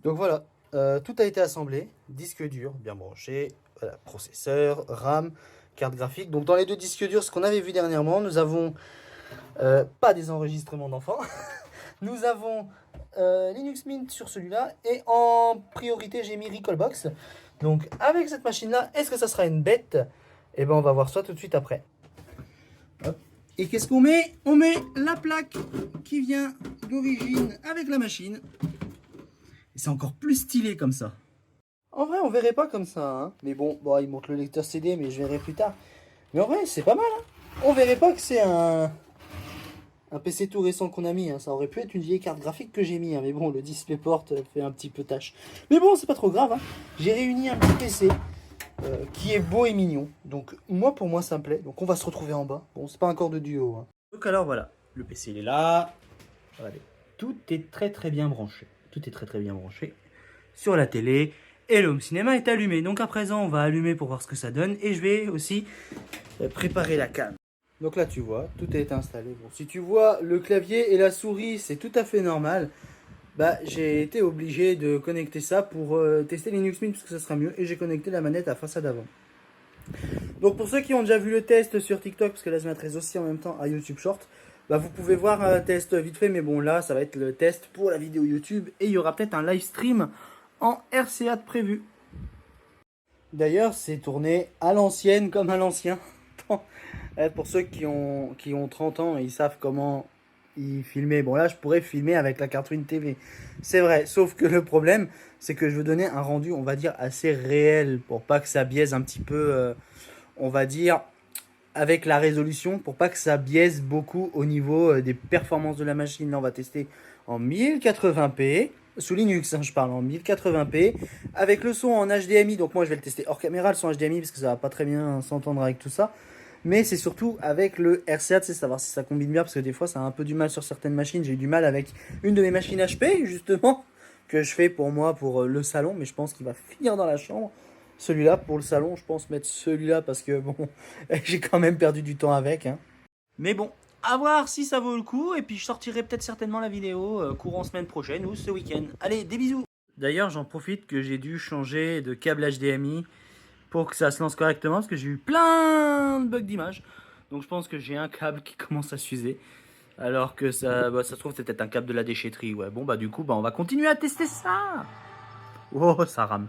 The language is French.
Donc voilà, tout a été assemblé, disque dur bien branché, voilà, processeur, RAM, carte graphique. Donc dans les deux disques durs, ce qu'on avait vu dernièrement, nous avons pas des enregistrements d'enfants, nous avons Linux Mint sur celui-là, et en priorité j'ai mis Recalbox. Donc avec cette machine-là, est-ce que ça sera une bête? Eh ben on va voir ça tout de suite après. Hop. Et qu'est-ce qu'on met? On met la plaque qui vient d'origine avec la machine. Et c'est encore plus stylé comme ça. En vrai, on verrait pas comme ça, hein. Mais bon, il montre le lecteur CD, mais je verrai plus tard. Mais en vrai, c'est pas mal, hein. On verrait pas que c'est un PC tout récent qu'on a mis, hein. Ça aurait pu être une vieille carte graphique que j'ai mis, hein. Mais bon, le DisplayPort fait un petit peu tâche. Mais bon, c'est pas trop grave, hein. J'ai réuni un petit PC qui est beau et mignon. Donc, moi, pour moi, ça me plaît. Donc, on va se retrouver en bas. Bon, c'est pas encore de duo, hein. Donc, alors voilà. Le PC, il est là. Regardez. Tout est très très bien branché. Tout est très très bien branché sur la télé. Et le home cinéma est allumé. Donc à présent, on va allumer pour voir ce que ça donne. Et je vais aussi préparer la cam. Donc là, tu vois, tout est installé. Bon, si tu vois le clavier et la souris, c'est tout à fait normal. Bah, j'ai été obligé de connecter ça pour tester Linux Mint parce que ça sera mieux. Et j'ai connecté la manette à façade avant. Donc pour ceux qui ont déjà vu le test sur TikTok, parce que là je mettrai aussi en même temps à YouTube Short, bah vous pouvez voir un test vite fait, mais bon là ça va être le test pour la vidéo YouTube et il y aura peut-être un live stream en RCA de prévu. D'ailleurs c'est tourné à l'ancienne comme à l'ancien. Pour ceux qui ont 30 ans, ils savent comment ils filmaient. Bon là je pourrais filmer avec la carte Win TV. C'est vrai, sauf que le problème c'est que je veux donner un rendu on va dire assez réel pour pas que ça biaise un petit peu... on va dire, avec la résolution pour pas que ça biaise beaucoup au niveau des performances de la machine. Là, on va tester en 1080p, sous Linux, hein, je parle en 1080p, avec le son en HDMI. Donc moi, je vais le tester hors caméra, le son HDMI, parce que ça va pas très bien s'entendre avec tout ça. Mais c'est surtout avec le RCA, c'est savoir si ça combine bien, parce que des fois, ça a un peu du mal sur certaines machines. J'ai eu du mal avec une de mes machines HP, justement, que je fais pour moi, pour le salon, mais je pense qu'il va finir dans la chambre. Celui-là, pour le salon, je pense mettre celui-là parce que bon, j'ai quand même perdu du temps avec, hein. Mais bon, à voir si ça vaut le coup. Et puis je sortirai peut-être certainement la vidéo courant semaine prochaine ou ce week-end. Allez, des bisous. D'ailleurs, j'en profite que j'ai dû changer de câble HDMI pour que ça se lance correctement parce que j'ai eu plein de bugs d'image. Donc je pense que j'ai un câble qui commence à s'user. Alors que ça, ça se trouve, c'est peut-être un câble de la déchetterie. Ouais, bon, bah du coup, bah, on va continuer à tester ça. Oh, ça rame.